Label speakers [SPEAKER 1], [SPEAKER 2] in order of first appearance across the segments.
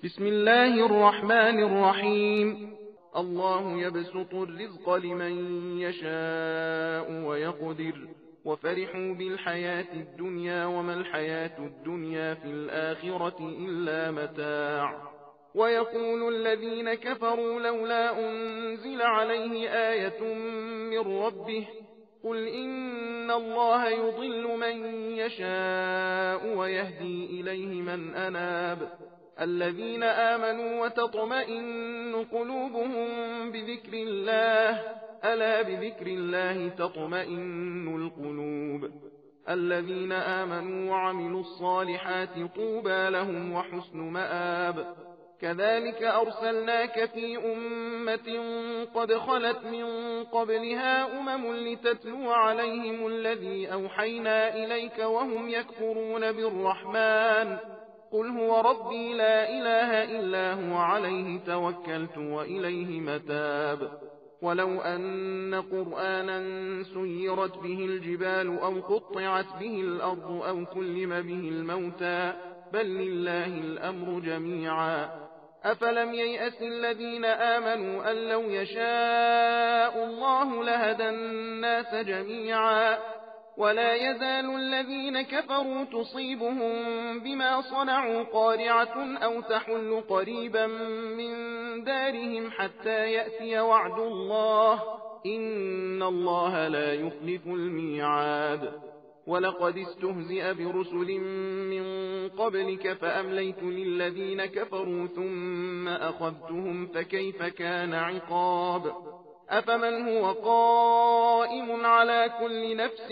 [SPEAKER 1] بسم الله الرحمن الرحيم. الله يبسط الرزق لمن يشاء ويقدر وفرحوا بالحياة الدنيا وما الحياة الدنيا في الآخرة إلا متاع. ويقول الذين كفروا لولا أنزل عليه آية من ربه قل إن الله يضل من يشاء ويهدي إليه من أناب. الذين آمنوا وتطمئن قلوبهم بذكر الله ألا بذكر الله تطمئن القلوب. الذين آمنوا وعملوا الصالحات طوبى لهم وحسن مآب. كذلك أرسلناك في أمة قد خلت من قبلها لتتلو عليهم الذي أوحينا إليك وهم يكفرون بالرحمن قل هو ربي لا إله إلا هو عليه توكلت وإليه متاب. ولو أن قرآنا سيرت به الجبال أو قطعت به الأرض أو كلم به الموتى بل لله الأمر جميعا. أفلم ييأس الذين آمنوا أن لو يشاء الله لهدى الناس جميعا. ولا يزال الذين كفروا تصيبهم بما صنعوا قارعة أو تحل قريبا من دارهم حتى يأتي وعد الله إن الله لا يخلف الميعاد. ولقد استهزئ برسل من قبلك فأمليت للذين كفروا ثم أخذتهم فكيف كان عقاب. أفمن هو قائم على كل نفس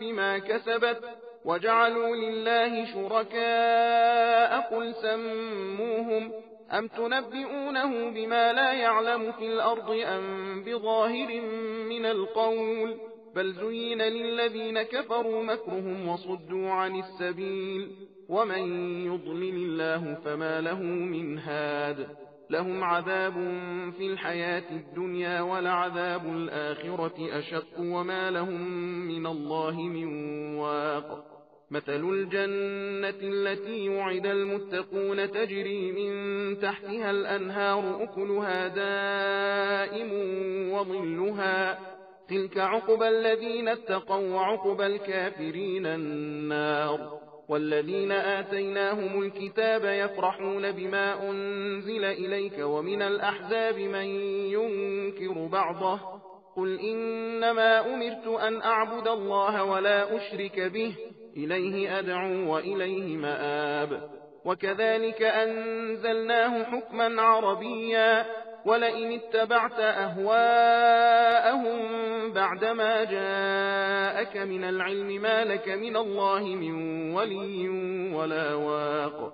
[SPEAKER 1] بما كسبت وجعلوا لله شركاء قل سموهم أم تنبئونه بما لا يعلم في الأرض أم بظاهر من القول بل زين للذين كفروا مكرهم وصدوا عن السبيل ومن يضلل الله فما له من هاد. لهم عذاب في الحياة الدنيا ولعذاب الآخرة أشق وما لهم من الله من واق. مثل الجنة التي وعد المتقون تجري من تحتها الأنهار أكلها دائم وظلها تلك عقبى الذين اتقوا وعقبى الكافرين النار. والذين آتيناهم الكتاب يفرحون بما أنزل إليك ومن الأحزاب من ينكر بعضه قل إنما أمرت أن أعبد الله ولا أشرك به إليه أدعو وإليه مآب. وكذلك أنزلناه حكما عربيا ولئن اتبعت أهواءهم بعدما جاءك من العلم ما لك من الله من ولي ولا واق.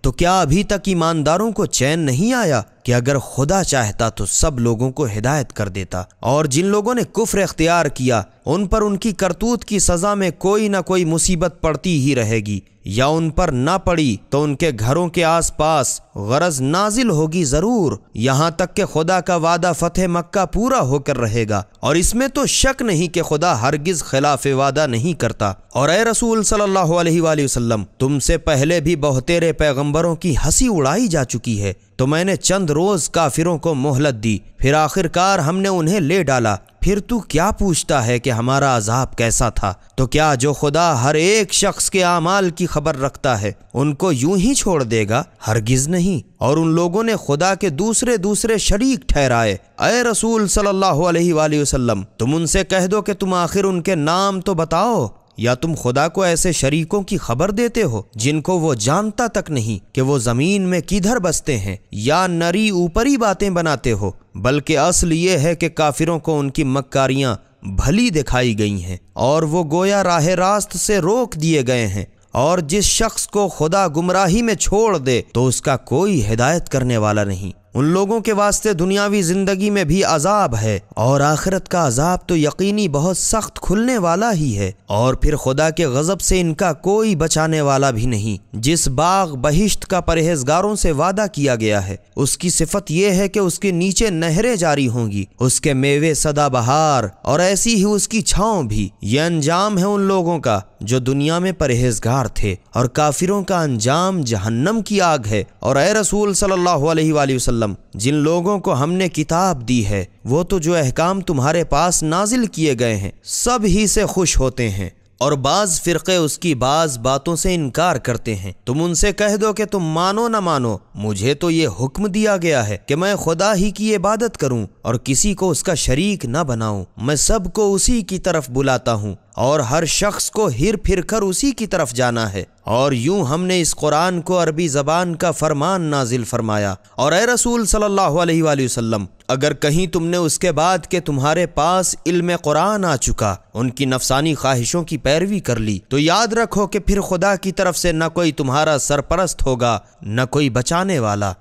[SPEAKER 2] تو کیا ابھی تک ایمانداروں کو چین نہیں آیا کہ اگر خدا چاہتا تو سب لوگوں کو ہدایت کر دیتا، اور جن لوگوں نے کفر اختیار کیا ان پر ان کی کرتوت کی سزا میں کوئی نہ کوئی مصیبت پڑتی ہی رہے گی، یا ان پر نہ پڑی تو ان کے گھروں کے آس پاس غرض نازل ہوگی ضرور، یہاں تک کہ خدا کا وعدہ فتح مکہ پورا ہو کر رہے گا، اور اس میں تو شک نہیں کہ خدا ہرگز خلاف وعدہ نہیں کرتا۔ اور اے رسول صلی اللہ علیہ وآلہ وسلم، تم سے پہلے بھی بہتیرے پیغمبروں کی ہنسی اڑائی جا چکی ہے، تو میں نے چند روز کافروں کو مہلت دی، پھر آخرکار ہم نے انہیں لے ڈالا، پھر تو کیا پوچھتا ہے کہ ہمارا عذاب کیسا تھا؟ تو کیا جو خدا ہر ایک شخص کے اعمال کی خبر رکھتا ہے ان کو یوں ہی چھوڑ دے گا؟ ہرگز نہیں۔ اور ان لوگوں نے خدا کے دوسرے شریک ٹھہرائے۔ اے رسول صلی اللہ علیہ وآلہ وسلم، تم ان سے کہہ دو کہ تم آخر ان کے نام تو بتاؤ، یا تم خدا کو ایسے شریکوں کی خبر دیتے ہو جن کو وہ جانتا تک نہیں کہ وہ زمین میں کدھر بستے ہیں، یا نری اوپری باتیں بناتے ہو؟ بلکہ اصل یہ ہے کہ کافروں کو ان کی مکاریاں بھلی دکھائی گئی ہیں، اور وہ گویا راہ راست سے روک دیے گئے ہیں، اور جس شخص کو خدا گمراہی میں چھوڑ دے تو اس کا کوئی ہدایت کرنے والا نہیں۔ ان لوگوں کے واسطے دنیاوی زندگی میں بھی عذاب ہے، اور آخرت کا عذاب تو یقینی بہت سخت کھلنے والا ہی ہے، اور پھر خدا کے غضب سے ان کا کوئی بچانے والا بھی نہیں۔ جس باغ بہشت کا پرہیزگاروں سے وعدہ کیا گیا ہے، اس کی صفت یہ ہے کہ اس کے نیچے نہریں جاری ہوں گی، اس کے میوے سدا بہار، اور ایسی ہی اس کی چھاؤں بھی۔ یہ انجام ہے ان لوگوں کا جو دنیا میں پرہیزگار تھے، اور کافروں کا انجام جہنم کی آگ ہے۔ اور اے رسول صلی اللہ علیہ وآلہ وسلم، جن لوگوں کو ہم نے کتاب دی ہے وہ تو جو احکام تمہارے پاس نازل کیے گئے ہیں سب ہی سے خوش ہوتے ہیں، اور بعض فرقے اس کی بعض باتوں سے انکار کرتے ہیں۔ تم ان سے کہہ دو کہ تم مانو نہ مانو، مجھے تو یہ حکم دیا گیا ہے کہ میں خدا ہی کی عبادت کروں اور کسی کو اس کا شریک نہ بناؤں۔ میں سب کو اسی کی طرف بلاتا ہوں، اور ہر شخص کو ہر پھر کر اسی کی طرف جانا ہے۔ اور یوں ہم نے اس قرآن کو عربی زبان کا فرمان نازل فرمایا۔ اور اے رسول صلی اللہ علیہ وآلہ وسلم، اگر کہیں تم نے اس کے بعد کہ تمہارے پاس علم قرآن آ چکا ان کی نفسانی خواہشوں کی پیروی کر لی، تو یاد رکھو کہ پھر خدا کی طرف سے نہ کوئی تمہارا سرپرست ہوگا نہ کوئی بچانے والا۔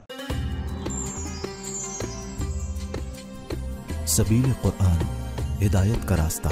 [SPEAKER 3] سبیل قرآن، ہدایت کا راستہ۔